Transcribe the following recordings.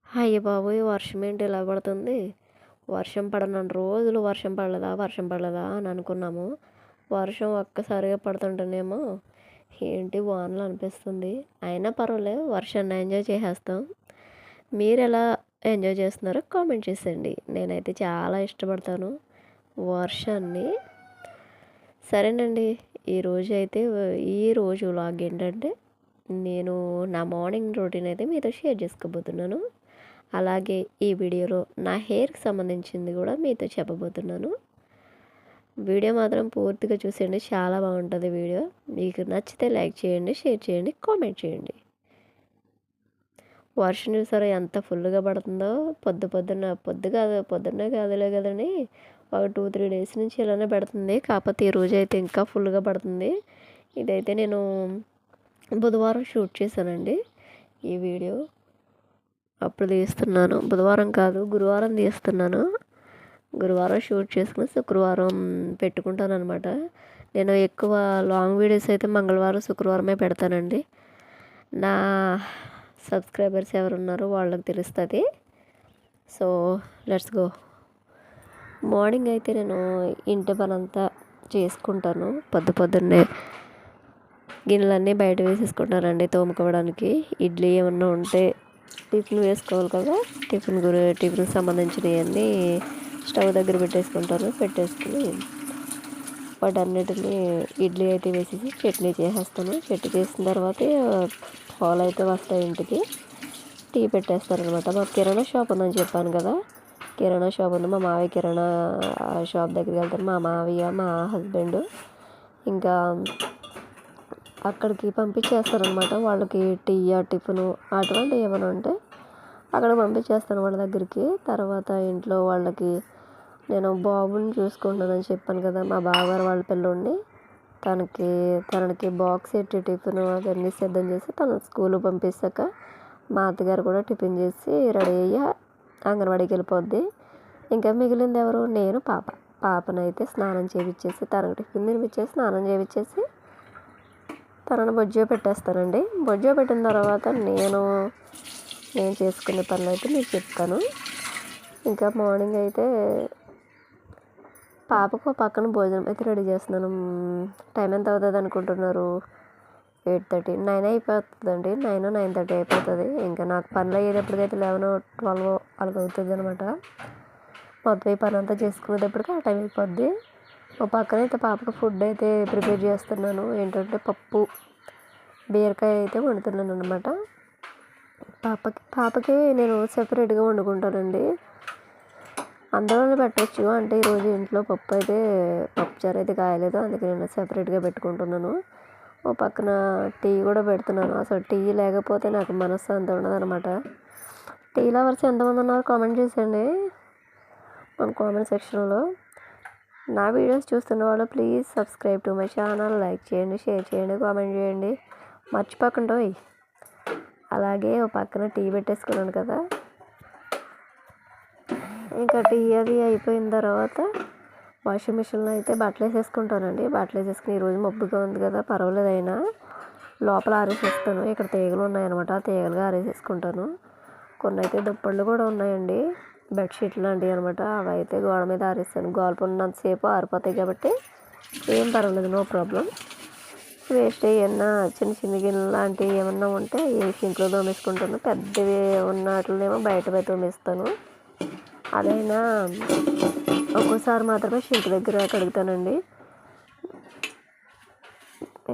అయ్య బాబోయ్! వర్షం ఏంటి ఇలా పడుతుంది? వర్షం పడనన్ని రోజులు వర్షం పడలేదా, వర్షం పడలేదా అని అనుకున్నాము. వర్షం ఒక్కసారిగా పడుతుంటేనేమో ఏంటి వానలు అనిపిస్తుంది. అయినా పర్వాలేదు వర్షాన్ని ఎంజాయ్ చేసేస్తాం. మీరెలా ఎంజాయ్ చేస్తున్నారో కామెంట్ చేసేయండి. నేనైతే చాలా ఇష్టపడతాను వర్షాన్ని. సరేనండి. ఈరోజు వ్లాగ్ ఏంటంటే నేను నా మార్నింగ్ రొటీన్ అయితే మీతో షేర్ చేసుకోబోతున్నాను. అలాగే ఈ వీడియోలో నా హెయిర్‌కి సంబంధించింది కూడా మీతో చెప్పబోతున్నాను. వీడియో మాత్రం పూర్తిగా చూసేయండి. చాలా బాగుంటుంది వీడియో. మీకు నచ్చితే లైక్ చేయండి, షేర్ చేయండి, కామెంట్ చేయండి. వర్షం చూసారా ఎంత ఫుల్గా పడుతుందో. పొద్దున్నే కాదులే కదండి, ఒక 2-3 డేస్ నుంచి ఇలానే పడుతుంది. కాకపోతే ఈరోజు అయితే ఇంకా ఫుల్గా పడుతుంది. ఇదైతే నేను బుధవారం షూట్ చేశానండి ఈ వీడియో. అప్పుడు తీస్తున్నాను. బుధవారం కాదు, గురువారం తీస్తున్నాను. గురువారం షూట్ చేసుకుని శుక్రవారం పెట్టుకుంటానన్నమాట. నేను ఎక్కువ లాంగ్ వీడియోస్ అయితే మంగళవారం, శుక్రవారమే పెడతానండి. నా సబ్స్క్రైబర్స్ ఎవరున్నారో వాళ్ళకి తెలుస్తుంది. So let's go. మార్నింగ్ అయితే నేను ఇంటి పని అంతా చేసుకుంటాను. పొద్దున్నే గిన్నెలన్నీ బయట వేసేసుకుంటానండి తోముకోవడానికి. ఇడ్లీ ఏమన్నా ఉంటే టిఫిన్ వేసుకోవాలి కదా, టిఫిన్కి సంబంధించినవన్నీ స్టవ్ దగ్గర పెట్టేసుకుని వాటన్నిటిని ఇడ్లీ అయితే వేసేసి చట్నీ చేసేస్తాను. చట్నీ చేసిన తర్వాత పాలు అయితే వస్తాయి ఇంటికి. టీ పెట్టేస్తారనమాట. మాకు కిరాణా షాప్ ఉందని చెప్పాను కదా, కిరాణా షాప్ ఉంది. మా మావయ్య కిరాణా షాప్ దగ్గరికి వెళ్తారు. మా మావయ్య, మా హస్బెండ్ ఇంకా అక్కడికి పంపించేస్తారనమాట. వాళ్ళకి టీ, టిఫిను అటువంటివి ఏమైనా ఉంటే అక్కడ పంపించేస్తాను వాళ్ళ దగ్గరికి. తర్వాత ఇంట్లో వాళ్ళకి నేను బాబుని చూసుకుంటానని చెప్పాను కదా, మా బావగారు వాళ్ళ పిల్లోడిని. తనకి బాక్స్ ఎట్టి టిఫిన్ అవన్నీ సిద్ధం చేసి తను స్కూల్కి పంపిస్తాక మా అత్తగారు కూడా టిఫిన్ చేసి రెడీ అయ్యి అంగన్వాడీకి వెళ్ళిపోద్ది. ఇంకా మిగిలింది ఎవరు? నేను, పాపనైతే స్నానం చేయించేసి తనకు టిఫిన్ తినిపించేసి స్నానం చేయించేసి తనను బొజ్జో పెట్టేస్తానండి. బొజ్జో పెట్టిన తర్వాత నేను చేసుకునే పనులు అయితే మీకు చెప్తాను. ఇంకా మార్నింగ్ అయితే పాపకు పక్కన భోజనం అయితే రెడీ చేస్తున్నాను. టైం ఎంత అవుతుంది అనుకుంటున్నారు? 8:30, 9 అయిపోతుందండి. 9-9:30 అయిపోతుంది. ఇంకా నాకు పనులు అయ్యేటప్పటికైతే 11-12 అలాగ అవుతుంది అనమాట. మొత్తం ఈ పని అంతా చేసుకునేటప్పటికి ఆ టైం అయిపోద్ది. ఒక పక్కన అయితే పాపకు ఫుడ్ అయితే ప్రిపేర్ చేస్తున్నాను. ఏంటంటే పప్పు, బీరకాయ అయితే వండుతున్నాను అనమాట. పాపకి నేను సెపరేట్గా వండుకుంటానండి. అందులోనే పెట్టచ్చు. అంటే ఈరోజు ఇంట్లో పప్పుచారు అయితే కాయలేదు, అందుకే నేను సెపరేట్గా పెట్టుకుంటున్నాను. ఓ పక్కన టీ కూడా పెడుతున్నాను. అసలు టీ లేకపోతే నాకు మనశ్శాంతి ఉండదు అనమాట. టీ లవర్స్ ఎంతమంది ఉన్నారు కామెంట్ చేసేయండి మన కామెంట్ సెక్షన్లో. నా వీడియోస్ చూస్తున్న వాళ్ళు please subscribe to my channel. Like చేయండి, షేర్ చేయండి, కామెంట్ చేయండి, మర్చిపోకుండా. అలాగే ఓ పక్కన టీ పెట్టేసుకున్నాను కదా. ఇంకా టీ అది అయిపోయిన తర్వాత వాషింగ్ మిషన్లో అయితే బట్టలు వేసేసుకుంటానండి. బట్టలు వేసేసుకుని ఈరోజు మబ్బుగా ఉంది కదా, పర్వాలేదు, అయినా లోపల ఆరేసేస్తాను. ఇక్కడ తీగలు ఉన్నాయన్నమాట, ఆ తీగలుగా ఆరేసేసుకుంటాను. కొన్ని అయితే దుప్పళ్ళు కూడా ఉన్నాయండి, బెడ్షీట్ లాంటివి అనమాట. అవి అయితే గోడ మీద ఆరేస్తాను. గోల్పొన్నంతసేపు ఆరిపోతాయి కాబట్టి ఏం పర్వాలేదు, నో ప్రాబ్లం. వేస్ట్ ఏమన్నా చిన్న గిన్నెలు లాంటివి ఏమన్నా ఉంటే వేసి ఇంట్లో తోమేసుకుంటాను. పెద్దవి ఉన్నట్లేమో బయట తోమేస్తాను. అదైనా ఒక్కోసారి మాత్రమే షింక్ దగ్గర కడుగుతానండి.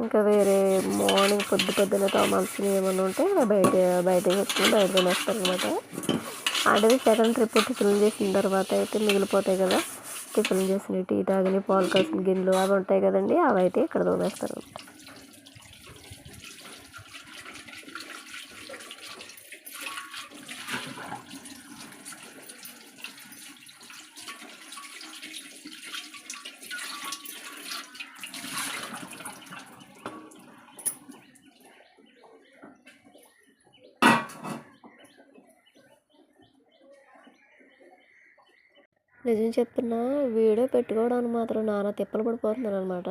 ఇంకా వేరే మార్నింగ్ పొద్దున్నే తోమాల్సినవి ఏమైనా ఉంటే బయట వేసుకుని బయట తోమేస్తాను అనమాట. అంటే సెకండ్ ట్రిప్ టిఫిన్ చేసిన తర్వాత అయితే మిగిలిపోతాయి కదా, టిఫిన్ చేసిన టీ తాగిన పాలు కాసిన గిన్నెలు అవి ఉంటాయి కదండి, అవి అయితే ఇక్కడ తోమేస్తాను. నిజం చెప్తున్నా, వీడియో పెట్టుకోవడానికి మాత్రం నానా తిప్పలు పడిపోతున్నాను అనమాట.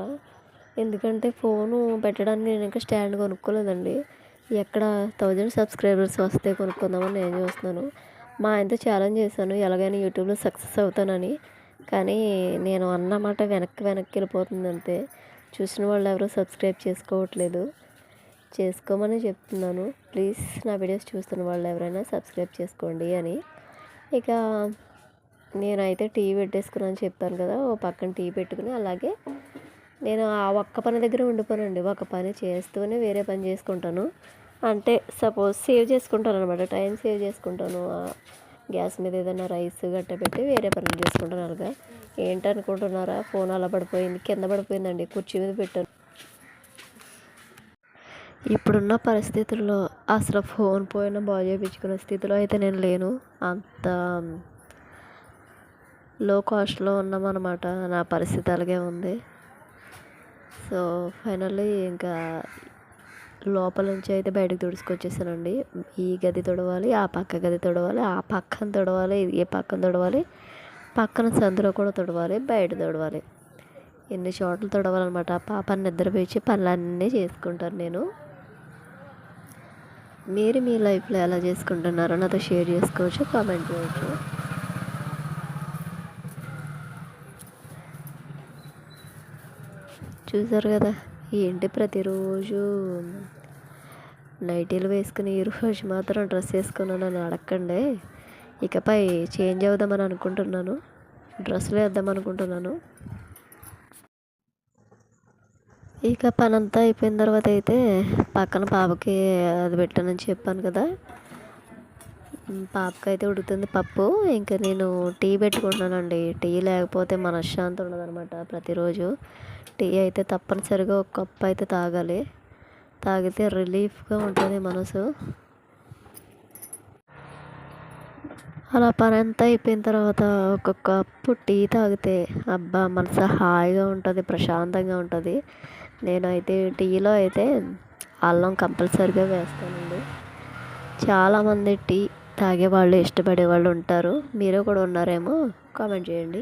ఎందుకంటే ఫోను పెట్టడానికి నేను ఇంకా స్టాండ్ కొనుక్కోలేదండి. ఎక్కడ 1000 సబ్స్క్రైబర్స్ వస్తే కొనుక్కుందామని నేను చూస్తున్నాను. మా ఆయనతో ఛాలెంజ్ చేశాను ఎలాగైనా యూట్యూబ్లో సక్సెస్ అవుతానని. కానీ నేను అన్నమాట వెనక్కి వెళ్ళిపోతుంది అంతే. చూసిన వాళ్ళు ఎవరు సబ్స్క్రైబ్ చేసుకోవట్లేదు. చేసుకోమని చెప్తున్నాను. ప్లీజ్ నా వీడియోస్ చూస్తున్న వాళ్ళు ఎవరైనా సబ్స్క్రైబ్ చేసుకోండి అని. ఇక నేనైతే టీ పెట్టేసుకున్నాను చెప్పాను కదా, ఓ పక్కన టీ పెట్టుకుని అలాగే నేను ఆ ఒక్క పని దగ్గర ఉండిపోనండి. ఒక పని చేస్తూనే వేరే పని చేసుకుంటాను. అంటే సపోజ్ సేవ్ చేసుకుంటాను అనమాట, టైం సేవ్ చేసుకుంటాను. గ్యాస్ మీద ఏదైనా రైస్ గట్ట పెట్టి వేరే పనులు చేసుకుంటాను అలాగా. ఏంటనుకుంటున్నారా, ఫోన్ అలా పడిపోయింది, కింద పడిపోయిందండి, కుర్చీ మీద పెట్టాను. ఇప్పుడున్న పరిస్థితుల్లో అసలు ఫోన్ పోయినా బాగు చేయించుకునే స్థితిలో అయితే నేను లేను. అంత లో కాస్ట్లో ఉన్నామన్నమాట. నా పరిస్థితి అలాగే ఉంది. సో ఫైనల్లీ ఇంకా లోపల నుంచి అయితే బయటకు తుడుచుకొచ్చేసానండి. ఈ గది తుడవాలి, ఆ పక్క గది తుడవాలి, ఆ పక్కన తుడవాలి, ఏ పక్కన తుడవాలి, పక్కన సందులో కూడా తుడవాలి, బయట తుడవాలి. ఎన్ని చోట్ల తుడవాలన్నమాట. ఆ పాపని నిద్రపోయించి పనులన్నీ చేసుకుంటాను నేను. మీరు మీ లైఫ్లో ఎలా చేసుకుంటున్నారో నాతో షేర్ చేసుకోవచ్చు, కామెంట్ చేయవచ్చు. చూసారు కదా, ఏంటి ప్రతిరోజు నైటీలు వేసుకుని ఈరోజు మాత్రం డ్రెస్ వేసుకున్నాను అని అడగండి. ఇకపై చేంజ్ అవుదామని అనుకుంటున్నాను, డ్రెస్సులు వేద్దాం అనుకుంటున్నాను. ఇక పని అంతా అయిపోయిన తర్వాత అయితే పక్కన పాపకి అది పెట్టానని చెప్పాను కదా, పాపకి అయితే ఉడుకుతుంది పప్పు. ఇంకా నేను టీ పెట్టుకుంటున్నానండి. టీ లేకపోతే మనశ్శాంతి ఉండదు అనమాట. ప్రతిరోజు టీ అయితే తప్పనిసరిగా ఒక కప్పు అయితే తాగాలి. తాగితే రిలీఫ్గా ఉంటుంది మనసు. అలా పని అంతా అయిపోయిన తర్వాత ఒక కప్పు టీ తాగితే అబ్బా మనసు హాయిగా ఉంటుంది, ప్రశాంతంగా ఉంటుంది. నేనైతే టీలో అయితే అల్లం కంపల్సరిగా వేస్తానండి. చాలామంది టీ తాగేవాళ్ళు, ఇష్టపడే వాళ్ళు ఉంటారు. మీరు కూడా ఉన్నారేమో, కామెంట్ చేయండి.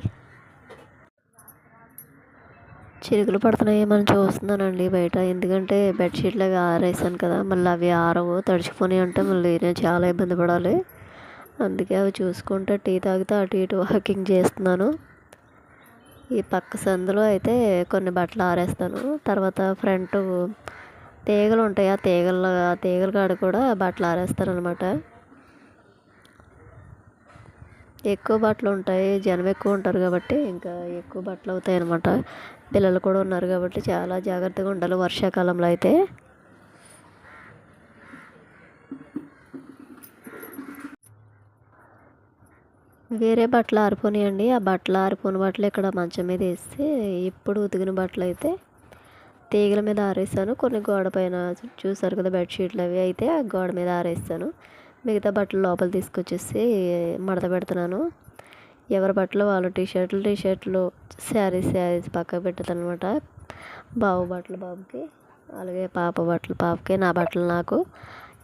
చిరుకులు పడుతున్నాయేమని చూస్తున్నానండి బయట. ఎందుకంటే బెడ్షీట్లు అవి ఆరేసాను కదా, మళ్ళీ అవి ఆరవు, తడిచిపోయి అంటే మళ్ళీ నేను చాలా ఇబ్బంది పడాలి. అందుకే అవి చూసుకుంటే టీ తాగితే అటు ఇటు వాకింగ్ చేస్తున్నాను. ఈ పక్క సందులో అయితే కొన్ని బట్టలు ఆరేస్తాను. తర్వాత ఫ్రంట్ తీగలు ఉంటాయి, ఆ తీగల కాడ కూడా బట్టలు ఆరేస్తాను అనమాట. ఎక్కువ బట్టలు ఉంటాయి, జనం ఎక్కువ ఉంటారు కాబట్టి ఇంకా ఎక్కువ బట్టలు అవుతాయి అన్నమాట. పిల్లలు కూడా ఉన్నారు కాబట్టి చాలా జాగ్రత్తగా ఉండాలి వర్షాకాలంలో అయితే. వేరే బట్టలు ఆరిపోనియండి. ఆ బట్టలు ఆరిపోయిన బట్టలు ఇక్కడ మంచం మీద వేస్తే, ఇప్పుడు ఉతికిన బట్టలు అయితే తీగల మీద ఆరేసాను. కొన్ని గోడ పైన చూసారు కదా బెడ్షీట్లు, అవి అయితే ఆ గోడ మీద ఆరేస్తాను. మిగతా బట్టలు లోపల తీసుకొచ్చేసి మడత పెడుతున్నాను. ఎవరి బట్టలు వాళ్ళు, టీషర్ట్లు, శారీస్ పక్కకు పెడతాను అనమాట. బాబు బట్టలు బాబుకి, అలాగే పాప బట్టలు పాపకి, నా బట్టలు నాకు.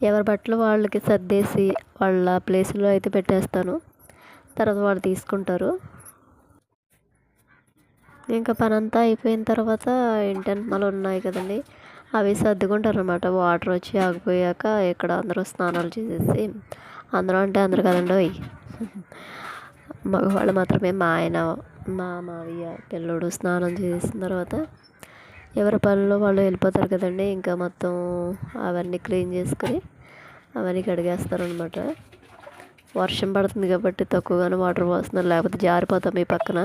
ఎవరి బట్టలు వాళ్ళకి సర్దేసి వాళ్ళ ప్లేస్లో అయితే పెట్టేస్తాను. తర్వాత వాళ్ళు తీసుకుంటారు. ఇంకా పని అంతా అయిపోయిన తర్వాత ఇంటెన్మాలు ఉన్నాయి కదండి, అవి సర్దుకుంటారు అనమాట. వాటర్ వచ్చి ఆగిపోయాక ఇక్కడ అందరూ స్నానాలు చేసేసి, అందరూ అంటే అందరు కదండి, మగవాళ్ళు మాత్రమే, మా ఆయన, మా మావయ్య, పిల్లోడు స్నానం చేసిన తర్వాత ఎవరి పనుల్లో వాళ్ళు వెళ్ళిపోతారు కదండి. ఇంకా మొత్తం అవన్నీ క్లీన్ చేసుకుని అవన్నీ కడిగేస్తారనమాట. వర్షం పడుతుంది కాబట్టి తక్కువగానే వాటర్ పోస్తున్నారు, లేకపోతే జారిపోతాం. ఈ పక్కన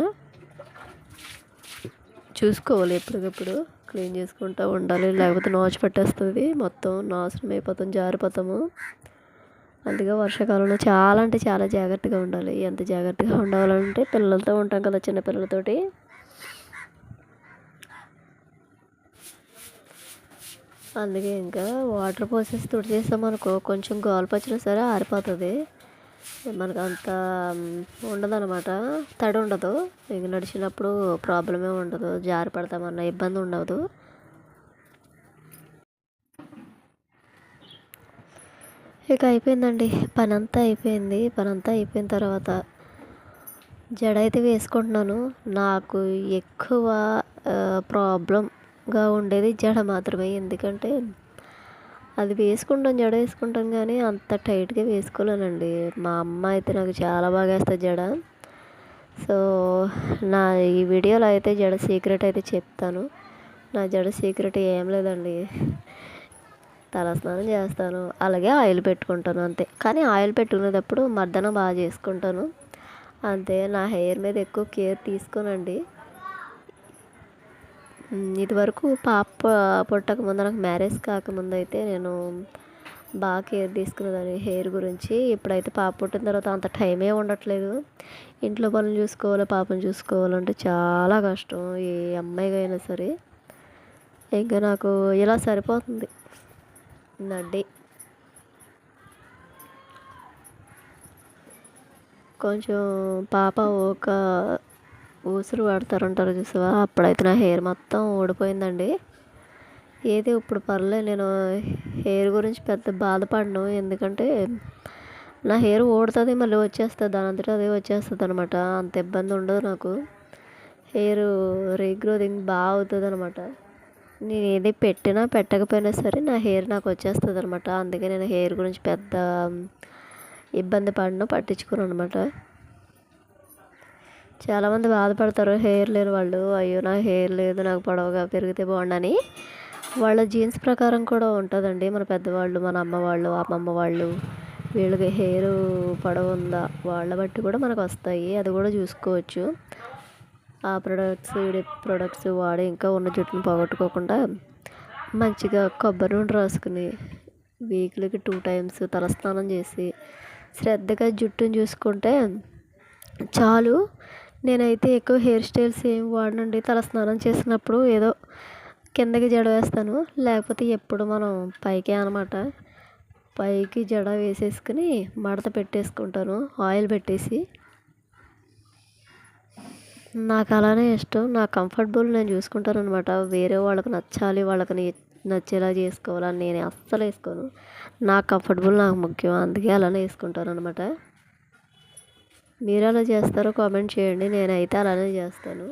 చూసుకోవాలి, ఎప్పటికప్పుడు క్లీన్ చేసుకుంటూ ఉండాలి, లేకపోతే నాచు పట్టేస్తుంది, మొత్తం నాశనం అయిపోతాం, జారిపోతాము. అందుకే వర్షాకాలంలో చాలా అంటే చాలా జాగ్రత్తగా ఉండాలి. ఎంత జాగ్రత్తగా ఉండాలంటే పిల్లలతో ఉంటాం కదా, చిన్నపిల్లలతోటి. అందుకే ఇంకా వాటర్ పోసేసి తుడిచేసామనుకో, కొంచెం గోలు పచ్చినా సరే ఆరిపోతుంది. మనకు అంత ఉండదన్నమాట, తడి ఉండదు. ఇంక నడిచినప్పుడు ప్రాబ్లమే ఉండదు, జారి పడతామన్న ఇబ్బంది ఉండదు. ఇక అయిపోయిందండి, పని అంతా అయిపోయింది. పని అంతా అయిపోయిన తర్వాత జడ అయితే వేసుకుంటున్నాను. నాకు ఎక్కువ ప్రాబ్లంగా ఉండేది జడ మాత్రమే. ఎందుకంటే అది వేసుకుంటాం, జడ వేసుకుంటాం కానీ అంత టైట్గా వేసుకోలేనండి. మా అమ్మ అయితే నాకు చాలా బాగా వేస్తుంది జడ. సో నా ఈ వీడియోలో అయితే జడ సీక్రెట్ అయితే చెప్తాను. నా జడ సీక్రెట్ ఏం లేదండి. తలస్నానం చేస్తాను, అలాగే ఆయిల్ పెట్టుకుంటాను అంతే. కానీ ఆయిల్ పెట్టుకునేటప్పుడు మర్దన బాగా చేసుకుంటాను అంతే. నా హెయిర్ మీద ఎక్కువ కేర్ తీసుకోనండి. ఇదివరకు పాప పుట్టక ముందు, నాకు మ్యారేజ్ కాకముందు అయితే నేను బాగా కేర్ తీసుకునేదాన్ని హెయిర్ గురించి. ఇప్పుడైతే పాప పుట్టిన తర్వాత అంత టైమే ఉండట్లేదు. ఇంట్లో పనులు చూసుకోవాలి, పాపను చూసుకోవాలంటే చాలా కష్టం ఏ అమ్మాయిగా అయినా సరే. ఇంకా నాకు ఇలా సరిపోతుంది నా డే. కొంచెం పాప ఒక ఊసురు పడతారంటారు చూసావా, అప్పుడైతే నా హెయిర్ మొత్తం ఊడిపోయిందండి. ఏది ఇప్పుడు పర్లేదు, నేను హెయిర్ గురించి పెద్ద బాధపడను. ఎందుకంటే నా హెయిర్ ఊడుతుంది, మళ్ళీ వచ్చేస్తుంది, దాని అంతటా అదే వచ్చేస్తుంది అనమాట. అంత ఇబ్బంది ఉండదు నాకు. హెయిర్ రీగ్రోతింగ్ బాగా అవుతుంది అనమాట. నేను ఏది పెట్టినా పెట్టకపోయినా సరే నా హెయిర్ నాకు వచ్చేస్తుంది అనమాట. అందుకే నేను హెయిర్ గురించి పెద్ద ఇబ్బంది పడను, పట్టించుకోను అనమాట. చాలామంది బాధపడతారు హెయిర్ లేని వాళ్ళు, అయ్యో నా హెయిర్ లేదు, నాకు పొడవుగా పెరిగితే బాగుండని. వాళ్ళ జీన్స్ ప్రకారం కూడా ఉంటుందండి. మన పెద్దవాళ్ళు, మన అమ్మ వాళ్ళు, అమ్మమ్మ వాళ్ళు, వీళ్ళకి హెయిర్ పొడవు ఉందా వాళ్ళ బట్టి కూడా మనకు వస్తాయి. అది కూడా చూసుకోవచ్చు. ఆ ప్రొడక్ట్స్ వాడి ఇంకా ఉన్న జుట్టును పోగొట్టుకోకుండా మంచిగా కొబ్బరి నూనె రాసుకుని వీక్లీకి 2 టైమ్స్ తలస్నానం చేసి శ్రద్ధగా జుట్టును చూసుకుంటే చాలు. నేనైతే ఎక్కువ హెయిర్ స్టైల్స్ ఏం వాడనండి. తలస్నానం చేసినప్పుడు ఏదో కిందకి జడ వేస్తాను, లేకపోతే ఎప్పుడు మనం పైకే అనమాట. పైకి జడ వేసేసుకుని మడత పెట్టేసుకుంటాను ఆయిల్ పెట్టేసి. నాకు అలానే ఇష్టం, నా కంఫర్టబుల్ నేను చూసుకుంటాను అనమాట. వేరే వాళ్ళకి నచ్చాలి, వాళ్ళకి నచ్చేలా చేసుకోవాలని నేను అస్సలు వేసుకోను. నా కంఫర్టబుల్ నాకు ముఖ్యం, అందుకే అలానే వేసుకుంటాను అనమాట. మీరు ఎలా చేస్తారో కామెంట్ చేయండి. నేనైతే అలానే చేస్తాను.